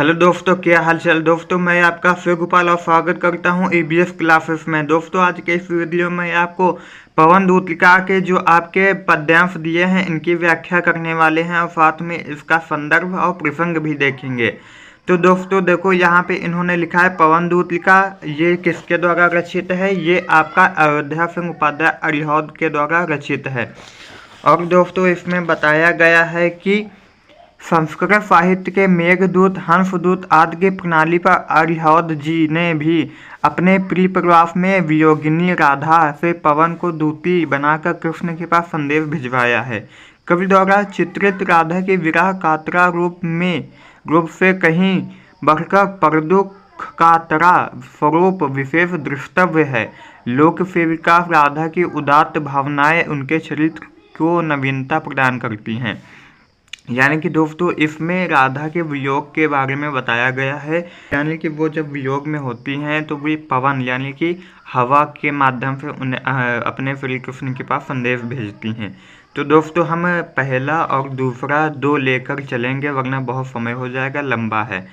Hello दोस्तों, क्या हाल चाल। दोस्तों मैं आपका शिव गोपाल और स्वागत करता हूं ईबीएस क्लासेस में। दोस्तों आज के इस वीडियो में आपको पवन दूतलिका के जो आपके पद्यांश दिए हैं इनकी व्याख्या करने वाले हैं और साथ में इसका संदर्भ और प्रसंग भी देखेंगे। तो दोस्तों देखो, यहाँ पे इन्होंने लिखा है पवन दूतलिका। ये किसके द्वारा रचित है? ये आपका अयोध्या सिंह उपाध्याय अरिहौद के द्वारा रचित है। और दोस्तों इसमें बताया गया है कि संस्कृत साहित्य के मेघदूत, हंसदूत आदि की प्रणाली पर अरिहौद जी ने भी अपने प्रिय प्रवास में वियोगिनी राधा से पवन को दूती बनाकर कृष्ण के पास संदेश भिजवाया है। कवि द्वारा चित्रित राधा के विरह कातरा रूप से कहीं बढ़कर परदुख कातरा स्वरूप विशेष दृष्टव्य है। लोक सेविका राधा की उदात्त भावनाएं उनके चरित्र को नवीनता प्रदान करती हैं। यानी कि दोस्तों इसमें राधा के वियोग के बारे में बताया गया है। यानी कि वो जब वियोग में होती हैं तो वे पवन यानी कि हवा के माध्यम से उन्हें अपने श्री कृष्ण के पास संदेश भेजती हैं। तो दोस्तों हम पहला और दूसरा दो लेकर चलेंगे वरना बहुत समय हो जाएगा, लंबा है।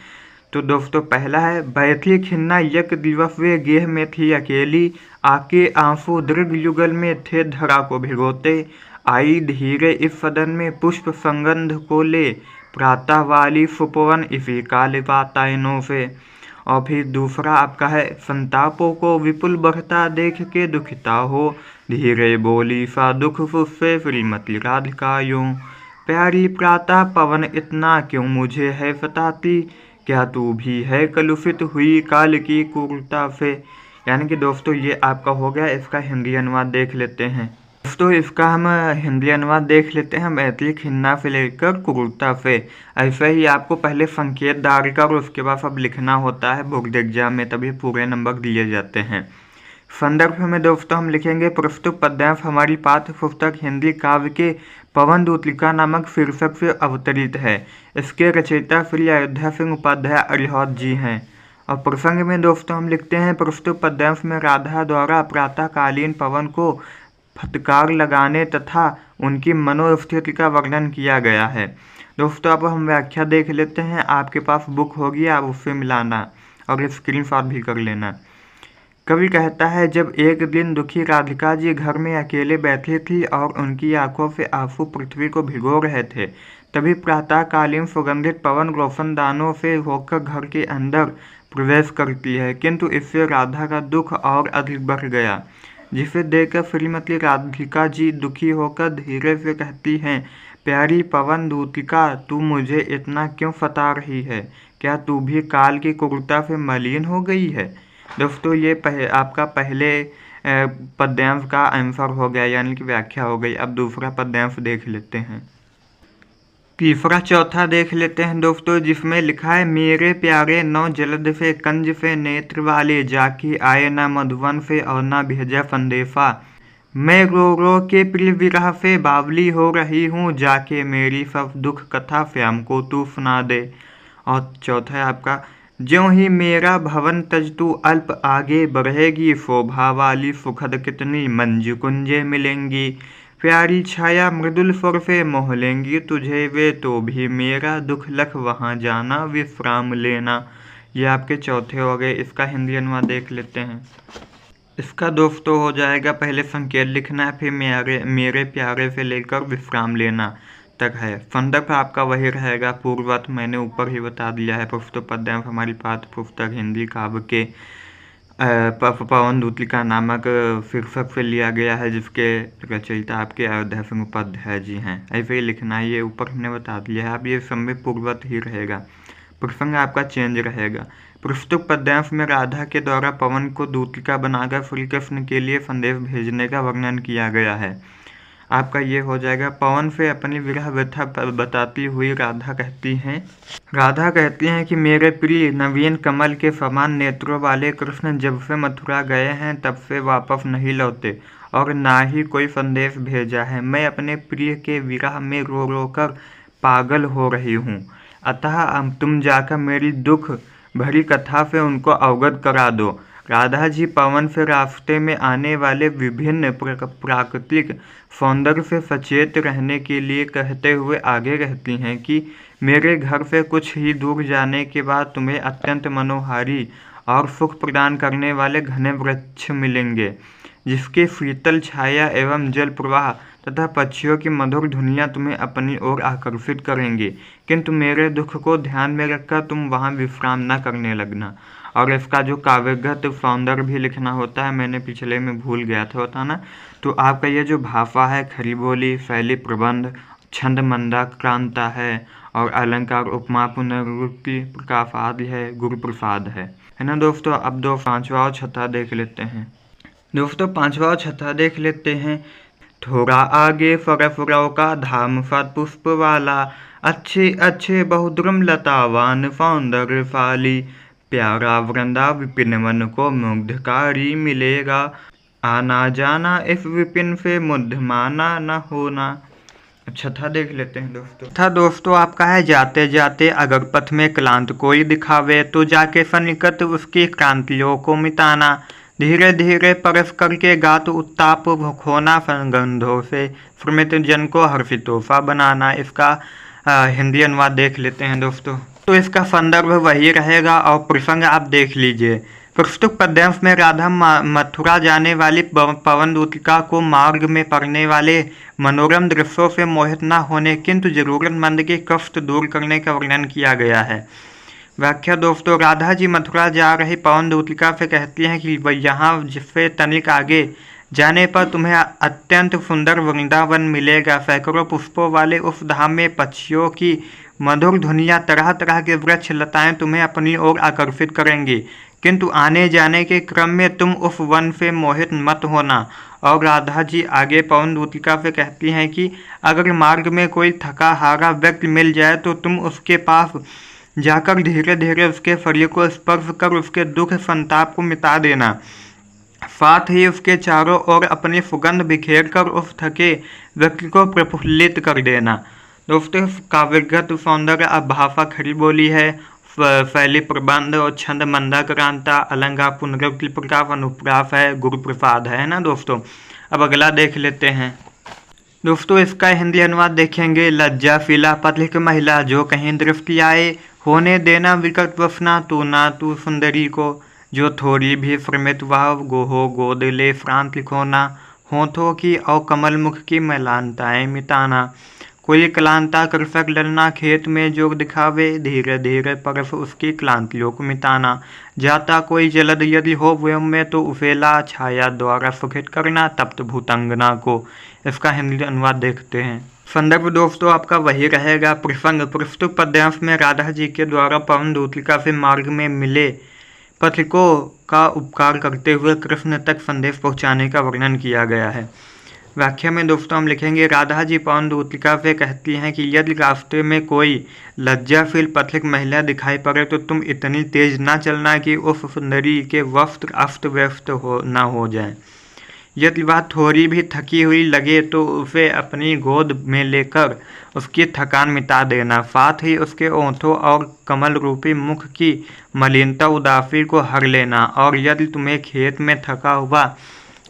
तो दोस्तों पहला है, बैठी खिन्ना यक दिवस वे गेह में थी अकेली, आके आंसू दृढ़ युगल में थे धरा को भिगोते, आई धीरे इस सदन में पुष्प संगंध को ले, प्रातः वाली सुपवन इसी काल वातायनों से। और फिर दूसरा आपका है, संतापों को विपुल बढ़ता देख के दुखिता हो, धीरे बोली सा दुख से श्रीमती राधिका यूं, प्यारी प्रातः पवन इतना क्यों मुझे है सताती, क्या तू भी है कलुषित हुई काल की क्रूरता से। यानी कि दोस्तों ये आपका हो गया। इसका हिंदी अनुवाद देख लेते हैं। दोस्तों इसका हम हिंदी अनुवाद देख लेते हैं, मैथिली खिन्ना से लेकर क्रूरता से। ऐसे ही आपको पहले संकेत डालकर और उसके बाद अब लिखना होता है बोर्ड एग्जाम में, तभी पूरे नंबर दिए जाते हैं। संदर्भ में दोस्तों हम लिखेंगे, प्रस्तुत पद्यांश हमारी पाठ्य पुस्तक हिंदी काव्य के पवन दूतलिका नामक शीर्षक से अवतरित है। इसके रचयिता श्री अयोध्या सिंह उपाध्याय अरिहौद जी हैं। और प्रसंग में दोस्तों हम लिखते हैं, प्रस्तुत पद्यांश में राधा द्वारा प्रातःकालीन पवन को फटकार लगाने तथा उनकी मनोस्थिति का वर्णन किया गया है। दोस्तों अब हम व्याख्या देख लेते हैं। आपके पास बुक होगी, आप उससे मिलाना और स्क्रीनशॉट भी कर लेना। कवि कहता है, जब एक दिन दुखी राधिका जी घर में अकेले बैठी थी और उनकी आंखों से आंसू पृथ्वी को भिगो रहे थे, तभी प्रातःकालीन सुगंधित पवन रोशनदानों से होकर घर के अंदर प्रवेश करती है, किंतु इससे राधा का दुख और अधिक बढ़ गया, जिसे देखकर श्रीमती राधिका जी दुखी होकर धीरे से कहती हैं, प्यारी पवन दूतिका तू मुझे इतना क्यों सता रही है, क्या तू भी काल की क्रूरता से मलिन हो गई है। दोस्तों ये आपका पहले पद्यांश का आंसर हो गया, यानी कि व्याख्या हो गई। अब दूसरा पद्यांश देख लेते हैं। तीसरा चौथा देख लेते हैं दोस्तों, जिसमें लिखा है, मेरे प्यारे नौ जलद से कंज से नेत्र वाले, जाके आए ना मधुवन से और ना भेजा संदेशा, मैं रो रो के प्रिय विरह से बावली हो रही हूँ, जाके मेरी सब दुख कथा श्याम को तू सुना दे। और चौथा है आपका, ज्यों ही मेरा भवन तज तू अल्प आगे बढ़ेगी, शोभा वाली सुखद कितनी मंजू कुंजे मिलेंगी, प्यारी छाया मृदुल स्वर से मोह लेंगी तुझे वे, तो भी मेरा दुख लख वहाँ जाना विश्राम लेना। ये आपके चौथे हो गए। इसका हिंदी अनुवाद देख लेते हैं। इसका दोस्तों हो जाएगा, पहले संकेत लिखना है, फिर मेरे प्यारे से लेकर विश्राम लेना तक है। संदर्भ आपका वही रहेगा, पूर्ववत मैंने ऊपर ही बता दिया है। प्रस्तुत पद्यांश हमारी पाठ्य पुस्तक हिंदी काव्य के पवन दूतलिका नामक शीर्षक से लिया गया है, जिसके रचयिता आपके अयोध्या सिंह उपाध्याय जी हैं। ऐसे ही लिखना है, ये ऊपर हमने बता दिया है। अब ये समय पूर्ववत ही रहेगा, प्रसंग आपका चेंज रहेगा। प्रस्तुत पद्यांश में राधा के द्वारा पवन को दूतलिका बनाकर श्री कृष्ण के लिए संदेश भेजने का वर्णन किया गया है। आपका ये हो जाएगा, पवन से अपनी विरह व्यथा बताती हुई राधा कहती हैं कि मेरे प्रिय नवीन कमल के समान नेत्रों वाले कृष्ण जब से मथुरा गए हैं तब से वापस नहीं लौटे और ना ही कोई संदेश भेजा है। मैं अपने प्रिय के विरह में रो रो कर पागल हो रही हूँ, अतः तुम जाकर मेरी दुख भरी कथा से उनको अवगत करा दो। राधा जी पवन से रास्ते में आने वाले विभिन्न प्राकृतिक सौंदर्य से सचेत रहने के लिए कहते हुए आगे कहती हैं कि मेरे घर से कुछ ही दूर जाने के बाद तुम्हें अत्यंत मनोहारी और सुख प्रदान करने वाले घने वृक्ष मिलेंगे, जिसकी शीतल छाया एवं जल प्रवाह तथा पक्षियों की मधुर धुनियाँ तुम्हें अपनी ओर आकर्षित करेंगी। किंतु मेरे दुख को ध्यान में रखकर तुम वहाँ विश्राम न करने लगना। और इसका जो काव्यगत सौंदर्य भी लिखना होता है, मैंने पिछले में भूल गया था बताना। तो आपका ये जो भाफा है, खड़ी बोली, शैली, प्रबंध, छंद, मंदाक्रांता है और अलंकार, उपमा, पुनरुक्ति, प्रकाशादि है, गुरु प्रसाद है ना दोस्तों। अब पांचवा और छठा देख लेते हैं दोस्तों। पांचवा और छठा देख लेते हैं। थोड़ा आगे फरफुरव का धाम फत पुष्प वाला, अच्छे अच्छे बहुद्रुम लतावान सौंदर्य फाली, प्यारा वृंदा विपिन मन को मुग्धकारी मिलेगा, आना जाना इस विपिन से मुग्धमाना न होना। छठा देख लेते हैं दोस्तों। था दोस्तों आपका है, जाते जाते अगर पथ में क्लांत कोई दिखावे, तो जाके सन्निकट उसकी क्रांतियों को मिटाना, धीरे धीरे परस करके गात उत्ताप खोना, संगंधों से श्रमित जन को हर्षितोषा बनाना। इसका हिंदी अनुवाद देख लेते हैं दोस्तों। तो इसका संदर्भ वही रहेगा और प्रसंग आप देख लीजिए। प्रस्तुत पद्यांश में राधा मथुरा जाने वाली पवन दूतिका को मार्ग में पड़ने वाले मनोरम दृश्यों से मोहित न होने किंतु जरूरतमंद के कष्ट दूर करने का वर्णन किया गया है। व्याख्या दोस्तों, राधा जी मथुरा जा रही पवन दूतिका से कहती हैं कि वह यहाँ जिससे तनिक आगे जाने पर तुम्हें अत्यंत सुंदर वृंदावन मिलेगा। सैकड़ों पुष्पों वाले उस धाम में पक्षियों की मधुर धुनियाँ, तरह तरह के वृक्ष लताएं तुम्हें अपनी ओर आकर्षित करेंगी, किंतु आने जाने के क्रम में तुम उस वन से मोहित मत होना। और राधा जी आगे पवन दूतिका से कहती हैं कि अगर मार्ग में कोई थका हारा व्यक्ति मिल जाए तो तुम उसके पास जाकर धीरे धीरे उसके शरीर को स्पर्श कर उसके दुख संताप को मिटा देना, साथ ही उसके चारों ओर अपनी सुगंध बिखेर कर उस थके व्यक्ति को प्रफुल्लित कर देना। दोस्तों काव्यगत सौंदर्य अब भाषा खड़ी बोली है, शैली, प्रबंध और छंद मंदाक्रांता, अलंकार, पुनरुक्ति, प्रकाश, अनुप्रास है, गुरु प्रसाद है ना दोस्तों। अब अगला देख लेते हैं दोस्तों। इसका हिंदी अनुवाद देखेंगे। लज्जा फिला पथिक महिला, जो कहीं दृष्टि आए, होने देना विकट वसना, तू ना तू सुंदरी को, जो थोड़ी भी श्रमित वह गोहो गोद ले फ्रांत लिखोना, होठों की और कमल मुख की मैलानताएं मिटाना, कोई क्लांता कृषक ललना खेत में जोग दिखावे, धीरे धीरे परस उसकी क्लांतियों को मिटाना, जाता कोई जलद यदि हो व्योम में तो उफेला, छाया द्वारा सुखित करना तप्त भूतंगना को। इसका हिंदी अनुवाद देखते हैं। संदर्भ दोस्तों आपका वही रहेगा। प्रसंग प्रस्तुत पद्यांश में राधा जी के द्वारा पवन दूतिका से मार्ग में मिले पथिकों का उपकार करते हुए कृष्ण तक संदेश पहुंचाने का वर्णन किया गया है। व्याख्या में दोस्तों हम लिखेंगे, राधा जी पवन दूतिका से कहती हैं कि यदि रास्ते में कोई लज्जाशील पथिक महिला दिखाई पड़े तो तुम इतनी तेज ना चलना कि उस सुंदरी के वस्त्र अस्त व्यस्त हो जाएं। यदि वह थोड़ी भी थकी हुई लगे तो उसे अपनी गोद में लेकर उसकी थकान मिटा देना, साथ ही उसके ओंठों और कमल रूपी मुख की मलिनता उदासी को हर लेना। और यदि तुम्हें खेत में थका हुआ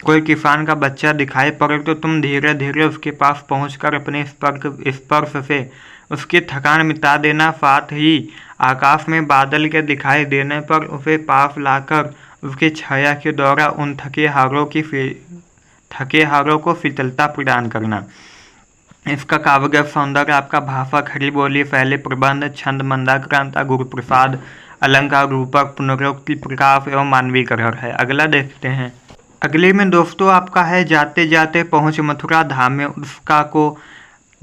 कोई किसान का बच्चा दिखाई पड़े तो तुम धीरे धीरे उसके पास पहुंचकर अपने स्पर्श से उसकी थकान मिटा देना, साथ ही आकाश में बादल के दिखाई देने पर उसे पास लाकर उसकी छाया के द्वारा उन थके हारों को शीतलता प्रदान करना। इसका काव्यगत सौंदर्य आपका भाषा खड़ी बोली, शैली, प्रबंध, छंद मंदाक्रांता, गुरु प्रसाद, अलंकार, रूपक, पुनरुक्ति, प्रकाश एवं मानवीकरण है। अगला देखते हैं। अगले में दोस्तों आपका है, जाते जाते पहुँच मथुरा धाम में उसका को,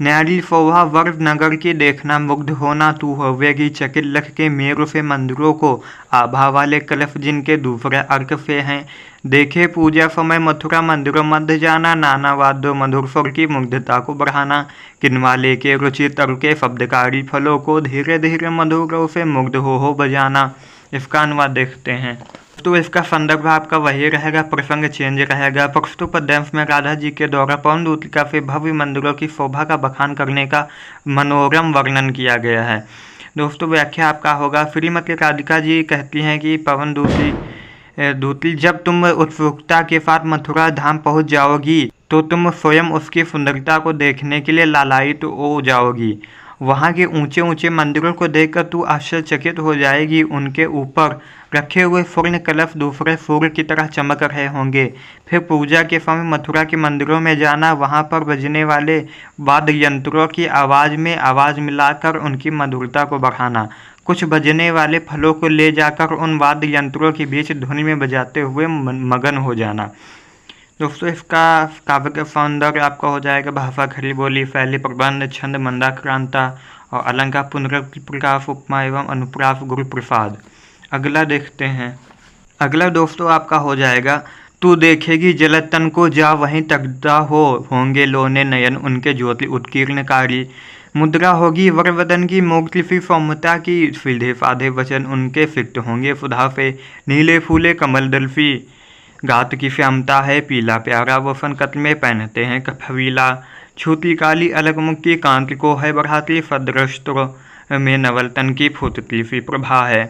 न्यारी शोभा वर्ग नगर की देखना, मुग्ध होना तू होवेगी चकित लख के मेरु से मंदिरों को, आभा वाले कलश जिनके दूसरे अर्क से हैं, देखे पूजा समय मथुरा मंदिरों मध्य जाना, नाना वाद्यों मधुर स्वर की मुग्धता को बढ़ाना, किनवाले के रुचि तरु के शब्दकारी फलों को, धीरे धीरे मधुरों से मुग्ध हो बजाना। इसका अनुवाद देखते हैं। तो इसका संदर्भ आपका वही रहेगा, प्रसंग चेंज रहेगा। प्रस्तुत पद्यांश में राधा जी के द्वारा पवन दूतिका से भव्य मंदिरों की शोभा का बखान करने का मनोरम वर्णन किया गया है। दोस्तों व्याख्या आपका होगा, श्रीमती राधिका जी कहती हैं कि पवन दूती जब तुम उत्सुकता के साथ मथुरा धाम पहुंच जाओगी तो तुम स्वयं उसकी सुंदरता को देखने के लिए लालायित हो जाओगी वहाँ के ऊंचे ऊंचे मंदिरों को देखकर तू आश्चर्यचकित हो जाएगी। उनके ऊपर रखे हुए स्वर्ण कलश दूसरे सूर्य की तरह चमक रहे होंगे। फिर पूजा के समय मथुरा के मंदिरों में जाना, वहाँ पर बजने वाले वाद्य यंत्रों की आवाज़ में आवाज़ मिलाकर उनकी मधुरता को बढ़ाना। कुछ बजने वाले फलों को ले जाकर उन वाद्य यंत्रों के बीच धुन में बजाते हुए मगन हो जाना। दोस्तों इसका काव्य का सौंदर्य आपका हो जाएगा भाषा, खड़ी बोली, शैली, प्रबंध, छंद, मंदाक्रांता और अलंकार, पुनरुक्ति, प्रकाश, उपमा एवं अनुप्रास, गुरु प्रसाद। अगला देखते हैं। अगला दोस्तों आपका हो जाएगा तू देखेगी जलतन को जा वहीं तकदा होंगे लोने नयन उनके ज्योति उत्कीर्णकारी। मुद्रा होगी वरवदन की मूर्ति सी सौम्यता की, सीधे साधे वचन उनके सिक्त होंगे सुधा से, नीले फूले कमल दल्फी। गात की श्यामता है पीला प्यारा वसन कत में पहनते हैं कफवीला। छूती काली अलग मुख की कांति को है बढ़ाती, सदृष्ट में नवलतन की फुटती सी प्रभा है।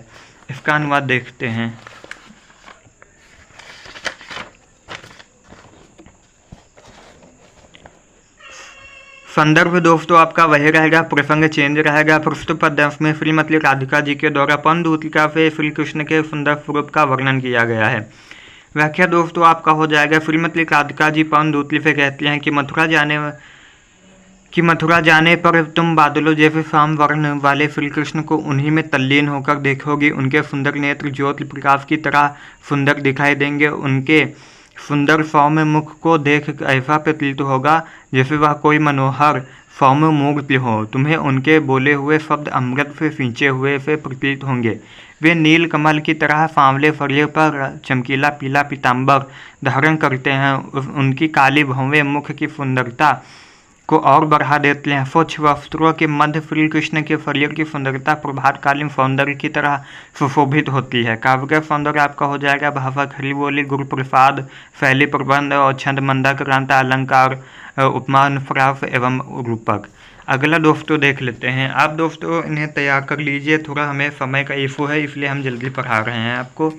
इसका अनुवाद देखते हैं। संदर्भ दोस्तों आपका वही रहेगा, प्रसंग चेंज रहेगा। प्रस्तुत पद्यांश में श्रीमती राधिका जी के द्वारा पवनदूतिका से श्री कृष्ण के सुंदर स्वरूप का वर्णन किया गया है। व्याख्या दोस्तों आपका हो जाएगा, श्रीमती राधिका जी पवनदूती से कहती हैं कि मथुरा जाने पर तुम बादलों जैसे शाम वर्ण वाले श्री कृष्ण को उन्हीं में तल्लीन होकर देखोगी। उनके सुंदर नेत्र ज्योति प्रकाश की तरह सुंदर दिखाई देंगे। उनके सुंदर सौम्य मुख को देख ऐसा प्रतीत होगा जैसे वह कोई मनोहर सौम्य मूर्ति हो। तुम्हें उनके बोले हुए शब्द अमृत से सींचे हुए से प्रतीत होंगे। वे नील कमल की तरह सांवले फरियों पर चमकीला पीला पीताम्बर धारण करते हैं। उनकी काली भौवें मुख की सुंदरता को और बढ़ा देते हैं। स्वच्छ वस्त्रों के मध्य श्री कृष्ण के शरीर की सुंदरता प्रभातकालीन सौंदर्य की तरह सुशोभित होती है। काव्य का सौंदर्य आपका हो जाएगा भाषा, खड़ी बोली, गुरु प्रसाद, शैली, प्रबंध और छंद, मंदाक्रांता, अलंकार, उपमा, अनुप्रास एवं रूपक। अगला दोस्तों देख लेते हैं। आप दोस्तों इन्हें तैयार कर लीजिए, थोड़ा हमें समय का इशू है इसलिए हम जल्दी पढ़ा रहे हैं आपको।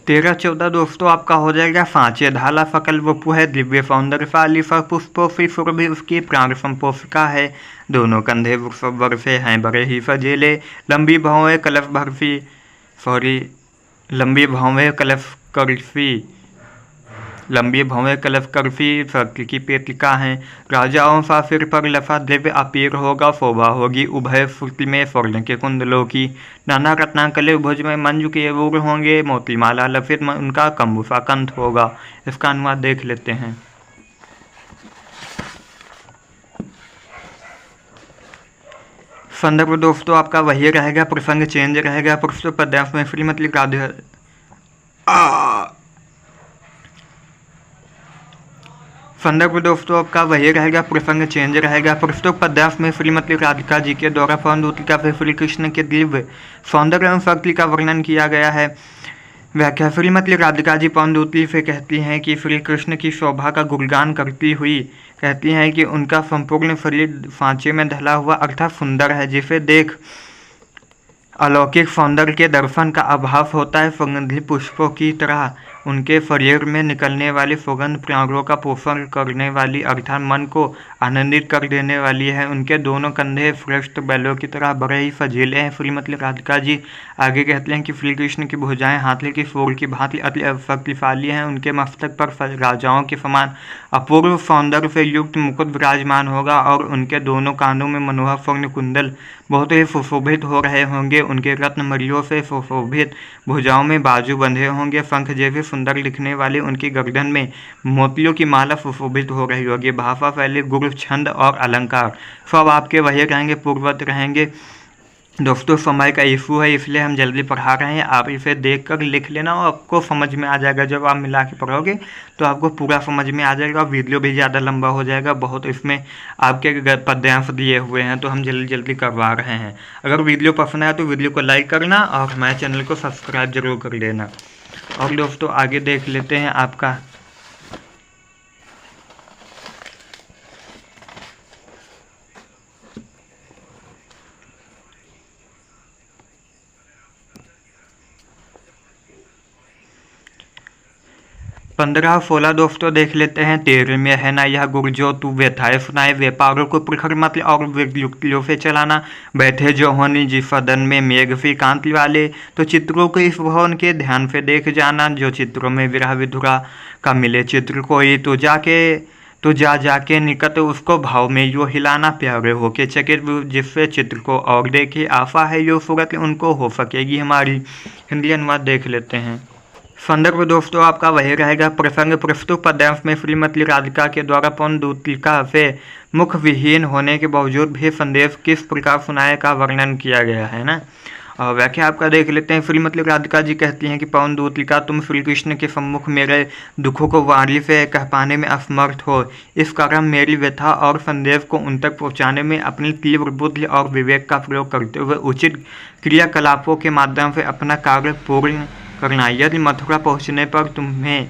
तेरह 14 दोस्तों आपका हो जाएगा सांचे धाला सकल वपु है, दिव्य सौंदर्यशाली फर पुष्पोफी सुरभि उसकी प्राण संपोषिका है। दोनों कंधे वर्षे हैं बड़े ही सजेले, लंबी भावें कलश भरफी लंबी भवें कलश करफी सत्य की पेटिका हैं। राजाओं सा सिर पर लफा दिव्य अपीर होगा, शोभा होगी उभय श्रुति में स्वर्ण के कुंडलों की। नाना रत्नाकले भुज में मंजू के वूर होंगे, मोतीमाला लफित में उनका कंबुसा कंठ होगा। इसका अनुवाद देख लेते हैं। संदर्भ दोस्तों आपका वही रहेगा, प्रसंग चेंज रहेगा। प्रस्तुत पद्यांश में श्रीमती राधिका संदर्भ दोस्तों आपका वही रहेगा, प्रसंग चेंज रहेगा। प्रस्तुत पद्यांश में श्रीमती राधिका जी के द्वारा पवनदूतिका से श्री कृष्ण के दिव्य सौंदर्य एवं शक्ति का वर्णन किया गया है। व्याख्या, श्रीमती राधिका जी पवनदूती से कहती हैं कि श्री कृष्ण की शोभा का गुणगान करती हुई कहती हैं कि उनका संपूर्ण शरीर सांचे में ढला हुआ अर्थात सुंदर है, जिसे देख अलौकिक सौंदर्य के दर्शन का आभास होता है। सुगंधित पुष्पों की तरह उनके शरीर में निकलने वाली सुगंध प्राणों का पोषण करने वाली अर्थात मन को आनंदित कर देने वाली है। उनके दोनों कंधे श्रेष्ठ बैलों की तरह बड़े ही सजीले हैं। श्रीमती राधिका जी आगे कहते हैं कि श्री कृष्ण की भुजाएं हाथी की सूर की भांति अति शक्तिशाली हैं। उनके मस्तक पर राजाओं के समान अपूर्व सौंदर्य से युक्त मुकुट विराजमान होगा और उनके दोनों कानों में मनोहर स्वर्ण कुंडल बहुत ही सुशोभित हो रहे होंगे। उनके रत्न मणियों से सुशोभित भुजाओं में बाजू बंधे होंगे। शंख जैसे सुंदर दिखने वाली उनकी गर्दन में मोतियों की माला सुशोभित हो रही होगी। भाषा, शैली, गुरु, छंद और अलंकार सब आपके वही रहेंगे, पूर्ववत रहेंगे। दोस्तों समय का इशू है इसलिए हम जल्दी पढ़ा रहे हैं। आप इसे देखकर लिख लेना और आपको समझ में आ जाएगा। जब आप मिला के पढ़ोगे तो आपको पूरा समझ में आ जाएगा। वीडियो भी ज़्यादा लंबा हो जाएगा, बहुत इसमें आपके पद्यांश दिए हुए हैं तो हम जल्दी जल्दी करवा रहे हैं। अगर वीडियो पसंद आया तो वीडियो को लाइक करना और हमारे चैनल को सब्सक्राइब जरूर कर लेना। और दोस्तों आगे देख लेते हैं आपका 15 और 16 दोस्तों देख लेते हैं। तेरे में है ना यह गुर जो तू व्यथाएं सुनाए, व्यापारों को प्रखर मत और युक्तियों से चलाना। बैठे जो होनी जिस सदन में मेघ फी कांति वाले, तो चित्रों को इस भवन के ध्यान से देख जाना। जो चित्रों में विरह विधुरा का मिले चित्र कोई, तो जाके निकट उसको भाव में यो हिलाना। प्यारे होके चकित जिससे चित्र को और देखे, आशा है यो सूरत उनको हो सकेगी हमारी। हिंदी अनुवाद देख लेते हैं। संदर्भ दोस्तों आपका वही रहेगा। प्रसंग प्रस्तुत पद्यांश में श्रीमती राधिका के द्वारा पवनदूतिका से मुख विहीन होने के बावजूद भी संदेश किस प्रकार सुनाए का वर्णन किया गया है ना। और व्याख्या आपका देख लेते हैं। श्रीमती राधिका जी कहती हैं कि पवनदूतिका, तुम श्री कृष्ण के सम्मुख मेरे दुखों को वाणी से कह पाने में असमर्थ हो। इस कारण मेरी व्यथा और संदेश को उन तक पहुँचाने में अपनी तीव्र बुद्धि और विवेक का प्रयोग करते हुए उचित क्रियाकलापों के माध्यम से अपना कार्य पूर्ण करना। यदि मथुरा पहुंचने पर तुम्हें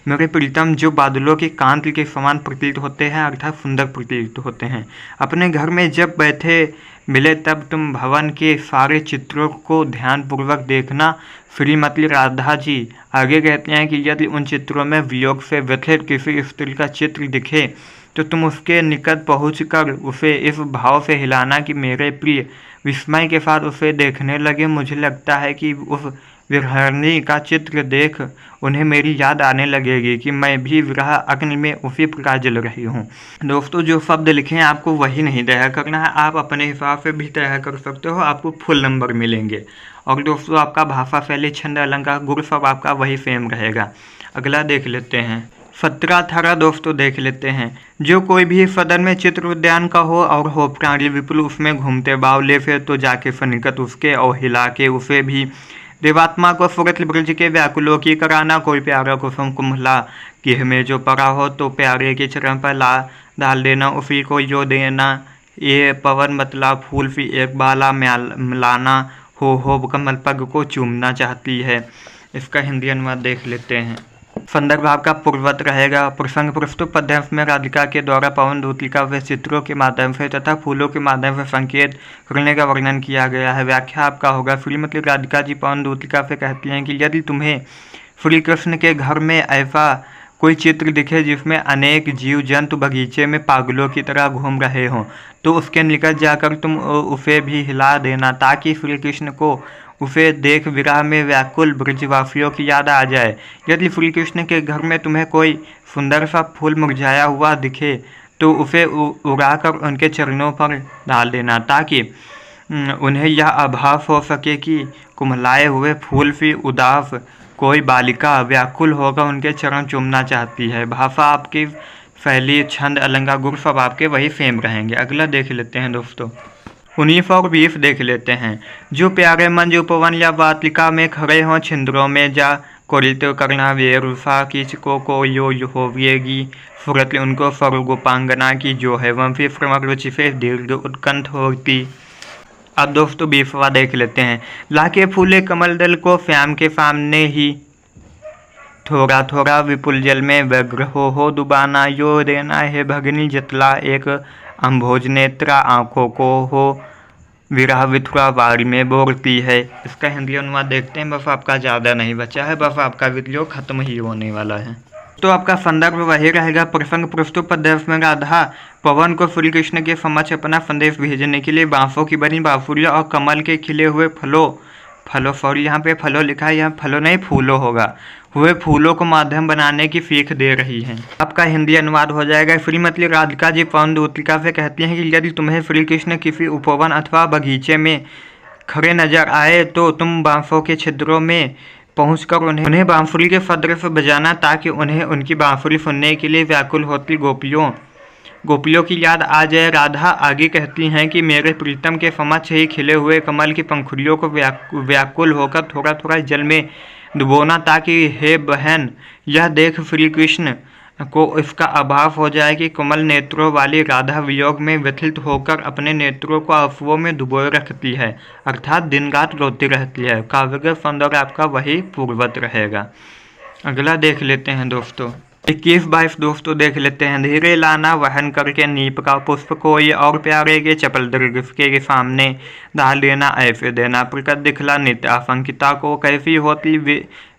मेरे प्रीतम जो बादलों की कांति के समान प्रतीत होते हैं, अर्थात सुंदर प्रतीत होते हैं, अपने घर में जब बैठे मिले तब तुम भवन के सारे चित्रों को ध्यानपूर्वक देखना। श्रीमती राधा जी आगे कहते हैं कि यदि उन चित्रों में वियोग से व्यथित किसी स्त्री का चित्र दिखे तो तुम उसके निकट पहुंचकर उसे इस भाव से हिलाना कि मेरे प्रिय विस्मय के साथ उसे देखने लगे। मुझे लगता है कि उस विरहणी का चित्र देख उन्हें मेरी याद आने लगेगी कि मैं भी विरह अग्नि में उसी प्रकार जल रही हूँ। दोस्तों जो शब्द लिखे हैं आपको वही नहीं तैयार करना है, आप अपने हिसाब से भी तैयार कर सकते हो, आपको फुल नंबर मिलेंगे। और दोस्तों आपका भाषा शैली छंद अलंकार गुण सब आपका वही सेम रहेगा। अगला देख लेते हैं। 17-18 दोस्तों देख लेते हैं। जो कोई भी सदन में चित्र उद्यान का हो और हो प्राणी विपुल उसमें घूमते बावले फिर, तो जाके सन्निकट उसके और हिला के उसे भी देवात्मा को फुरत ब्रज के व्याकुलों की कराना। कोई प्यारा कुसुम कुम्हला किह में जो पड़ा हो, तो प्यारे के चरण पर ला डाल देना, उसी को जो देना। ये पवन मतला फूल भी एक बाला मिलाना, हो कमल पग को चूमना चाहती है। इसका हिंदी अनुवाद देख लेते हैं। संदर्भ आपका पूर्ववत रहेगा। प्रसंग प्रस्तुत पद्यांश में राधिका के द्वारा पवनदूतिका व चित्रों के माध्यम से तथा फूलों के माध्यम से संकेत करने का वर्णन किया गया है। व्याख्या आपका होगा। श्रीमती राधिका जी पवनदूतिका से कहती हैं कि यदि तुम्हें श्री कृष्ण के घर में ऐसा कोई चित्र दिखे जिसमें अनेक जीव जंतु बगीचे में पागलों की तरह घूम रहे हों, तो उसके निकट जाकर तुम उसे भी हिला देना, ताकि श्री कृष्ण को उसे देख विरह में व्याकुल ब्रजवासियों की याद आ जाए। यदि श्री कृष्ण के घर में तुम्हें कोई सुंदर सा फूल मुरझाया हुआ दिखे तो उसे उड़ाकर उनके चरणों पर डाल देना, ताकि उन्हें यह आभास हो सके कि कुम्हलाए हुए फूल भी उदास कोई बालिका व्याकुल होकर उनके चरण चूमना चाहती है। भाषा आपकी शैली छंद अलंकार गुण सब आपके वही सेम रहेंगे। अगला देख लेते हैं दोस्तों। 19 और 20 देख लेते हैं। जो प्यारे मन जो पवन या वातिका में खड़े हों, छिंद्रों में जा कोरित करना वे रुफा किच को यो होवेगी, फुरत उनको स्वरूपांगना की जो है वह फिर प्रमक रुचि से दीर्घ उत्कंठ होती। अब दोस्तों 20वां देख लेते हैं। लाके फूले कमल दल को श्याम के सामने ही, थोड़ा थोड़ा विपुल जल में व्यग्र हो डुबाना, यो देना है भगनी जतला एक अम्भोज नेत्रा आँखों को हो विरह विथुरा वारी में बोरती है। इसका हिंदी अनुवाद देखते हैं। बस आपका ज़्यादा नहीं बचा है, बस आपका वीडियो खत्म ही होने वाला है। तो आपका संदर्भ वही रहेगा। प्रसंग प्रस्तुत पद्यांश में राधा पवन को श्री कृष्ण के समक्ष अपना संदेश भेजने के लिए बांसों की बनी बांसुरियाँ और कमल के खिले हुए फलों सॉरी यहाँ पे फलों लिखा है, यहाँ फलों नहीं फूलों होगा, हुए फूलों को माध्यम बनाने की सीख दे रही हैं। आपका हिंदी अनुवाद हो जाएगा। श्रीमती राधिका जी पवनदूतिका से कहती हैं कि यदि तुम्हें श्री कृष्ण किसी उपवन अथवा बगीचे में खड़े नजर आए तो तुम बांसों के छिद्रों में पहुंचकर उन्हें बांसुरी के सदृश बजाना, ताकि उन्हें उनकी बांसुरी सुनने के लिए व्याकुल होती गोपियों की याद आ जाए। राधा आगे कहती हैं कि मेरे प्रीतम के समक्ष ही खिले हुए कमल की पंखुड़ियों को व्याकुल होकर थोड़ा थोड़ा जल में डुबोना, ताकि हे बहन यह देख श्री कृष्ण को इसका आभास हो जाए कि कमल नेत्रों वाली राधा वियोग में व्यथित होकर अपने नेत्रों को आंसुओं में डुबोए रखती है, अर्थात दिन रात रोती रहती है। काव्यगत सौंदर्य आपका वही पूर्ववत रहेगा। अगला देख लेते हैं दोस्तों। 21-22 दोस्तों देख लेते हैं। धीरे लाना वहन करके नीप का पुष्प को, ये और प्यारे के चपल दृग के सामने डाल देना ऐसे देना। प्रकट दिखला नित्य आशंकिता को, कैसी होती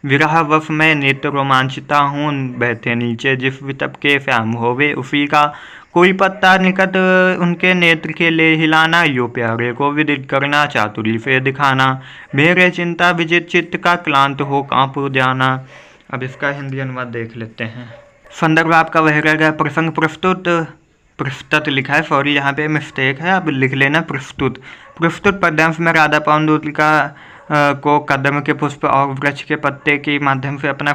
विरह वश में नित्य रोमांचिता हूँ। बैठे नीचे जिस वितप के श्याम होवे उसी का, कोई पत्ता निकट उनके नेत्र के ले हिलाना। यो प्यारे को विदित करना चातुरी से दिखाना, मेरे चिंता विजित चित्त का क्लांत हो कांप जाना। अब इसका हिंदी अनुवाद देख लेते हैं। संदर्भ आपका वह रहेगा प्रसंग प्रस्तुत लिखा है, सॉरी यहाँ पे मिस्टेक है, अब लिख लेना प्रस्तुत। प्रस्तुत पद्यांश में राधा पवनदूतिका को कदम के पुष्प और वृक्ष के पत्ते के माध्यम से अपना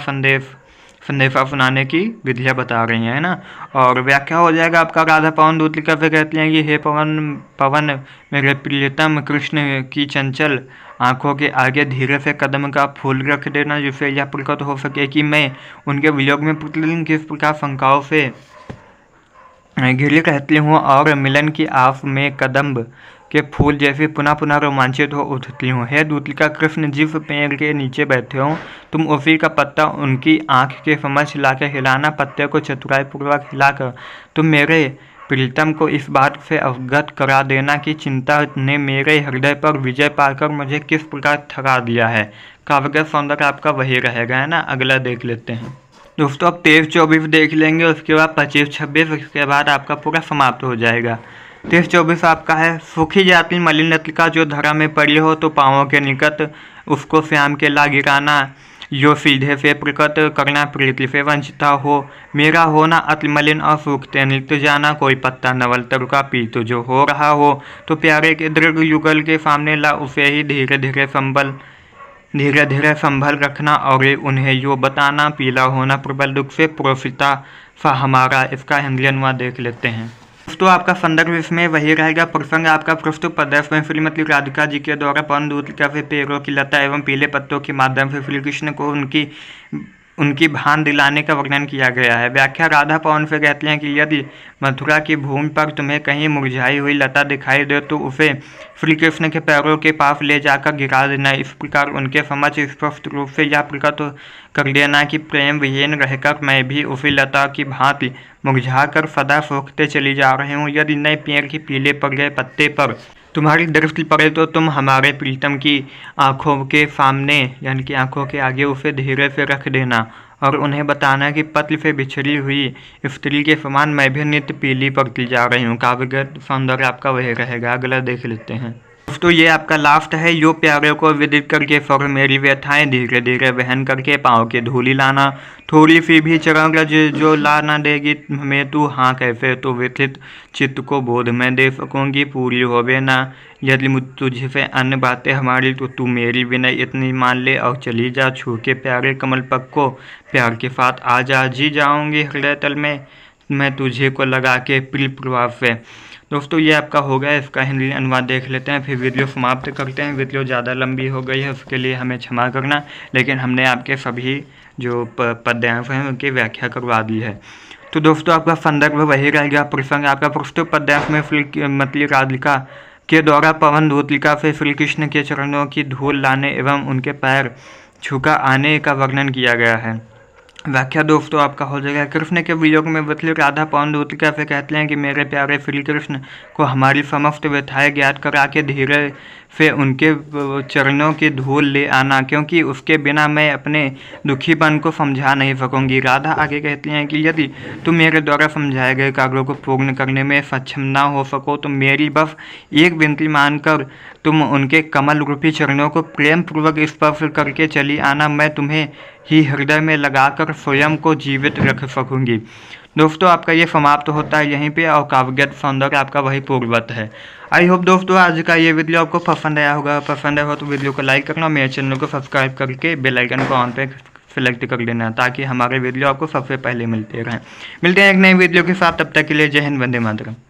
संदेशा सुनाने की विधियाँ बता रही हैं, है ना। और व्याख्या हो जाएगा आपका। राधा पवनदूतिका से कहती हैं कि हे पवन मेरे प्रियतम कृष्ण की चंचल आंखों के आगे धीरे से कदम का फूल रख देना, जिससे यह प्रकट हो सके कि मैं उनके वियोग में प्रतिदिन किस प्रकार शंकाओं से घिरी रहती हूँ और मिलन की आस में कदम्ब के फूल जैसे पुनः पुनः रोमांचित हो उठती हूँ। हे दूतिका कृष्ण, जिस पेड़ के नीचे बैठे हो तुम उसी का पत्ता उनकी आँख के समक्ष लाकर हिलाना। पत्ते को चतुराई पूर्वक हिलाकर तुम मेरे प्रीतम को इस बात से अवगत करा देना कि चिंता ने मेरे हृदय पर विजय पाकर मुझे किस प्रकार ठगा दिया है। काव्यगत सौंदर्य आपका वही रहेगा, है ना। अगला देख लेते हैं दोस्तों। अब 23-24 देख लेंगे, उसके बाद 25-26, उसके बाद आपका पूरा समाप्त हो जाएगा। 23-24 आपका है। सूखी जाती मलिन लतिका जो धरा में पड़ी हो तो पाँवों के निकट उसको श्याम के ला गिराना। यो सीधे से प्रकट करना प्रीति से वंचिता हो, मेरा होना अति मलिन और सूखते नित्य जाना। कोई पत्ता नवल तरु का पीत जो हो रहा हो तो प्यारे के दृढ़ युगल के सामने ला उसे ही धीरे धीरे संभल रखना और उन्हें यो बताना। पीला होना प्रबल दुख से प्रोफिता सा हमारा। इसका हिंदी अनुवाद देख लेते हैं दोस्तों। आपका संदर्भ इसमें वही रहेगा। प्रसंग आपका प्रस्तुत पद्यांश में श्रीमती राधिका जी के द्वारा पवनदूतिका से पेड़ों की लता एवं पीले पत्तों के माध्यम से श्री कृष्ण को उनकी भान दिलाने का वर्णन किया गया है। व्याख्या राधा पवन से कहती हैं कि यदि मथुरा की भूमि पर तुम्हें कहीं मुरझाई हुई लता दिखाई दे तो उसे श्री कृष्ण के पैरों के पास ले जाकर गिरा देना। इस प्रकार उनके समक्ष स्पष्ट रूप से यह प्रकट कर देना कि प्रेम विहीन रहकर मैं भी उसी लता की भांति मुरझा कर सदा सूखते चली जा रही हूँ। यदि नए पेड़ के पीले पड़ गए पत्ते पर तुम्हारी दृष्टि पड़े तो तुम हमारे प्रीतम की आंखों के सामने यानी कि आंखों के आगे उसे धीरे से रख देना और उन्हें बताना कि पत्र से बिछड़ी हुई स्त्री के समान मैं भी नित्य पीली पड़ती जा रही हूँ। काव्यगत सौंदर्य आपका वही रहेगा। अगला देख लेते हैं दोस्तों। ये आपका लास्ट है। यो प्यारे को विदित करके फर मेरी व्यथाएं धीरे धीरे वहन करके पाँव के धूली लाना। थोड़ी सी भी चरण रज जो ला ना देगी हमें तू, हाँ कैसे तो व्यथित चित्त को बोध मैं दे सकूँगी पूरी होवे ना। यदि तुझसे अन्य बातें हमारी तो तू मेरी विनय इतनी मान ले और चली जा। छू के प्यारे कमल पग को प्यार के साथ आ जा, जी जाऊँगी हृदय तल में मैं तुझे को लगा के प्रिय प्रभाव से। दोस्तों ये आपका हो गया। इसका हिंदी अनुवाद देख लेते हैं, फिर वीडियो समाप्त करते हैं। वीडियो ज़्यादा लंबी हो गई है उसके लिए हमें क्षमा करना, लेकिन हमने आपके सभी जो पद्यांश हैं उनकी व्याख्या करवा दी है। तो दोस्तों आपका संदर्भ वही रहेगा। प्रसंग आपका प्रस्तुत पद्यांश में श्रीमती राधिका के द्वारा पवनदूतिका से श्री कृष्ण के चरणों की धूल लाने एवं उनके पैर छूकर आने का वर्णन किया गया है। व्याख्या दोस्तों आपका हो जाएगा। कृष्ण के वियोग में बतली राधा पवनदूतिका से कहते हैं कि मेरे प्यारे श्री कृष्ण को हमारी समस्त व्यथाएं ज्ञात करा के धीरे से उनके चरणों की धूल ले आना, क्योंकि उसके बिना मैं अपने दुखीपन को समझा नहीं सकूंगी। राधा आगे कहती हैं कि यदि तुम मेरे द्वारा समझाए गए कार्यों को पूर्ण करने में सक्षम ना हो सको तो मेरी बस एक विनती मानकर तुम उनके कमल रूपी चरणों को प्रेम पूर्वक स्पर्श करके चली आना। मैं तुम्हें ही हृदय में लगाकर स्वयं को जीवित रख सकूंगी। दोस्तों आपका ये समाप्त होता है यहीं पे और काव्यगत सौंदर्य आपका वही पूर्ववत है। आई होप दोस्तों आज का ये वीडियो आपको पसंद आया होगा। पसंद आया हो तो वीडियो को लाइक करना, मेरे चैनल को सब्सक्राइब करके बेल आइकन को ऑन पे सेलेक्ट कर देना ताकि हमारे वीडियो आपको सबसे पहले मिलते रहें। मिलते हैं एक नई वीडियो के साथ, तब तक के लिए जय हिंद, वंदे मातरम।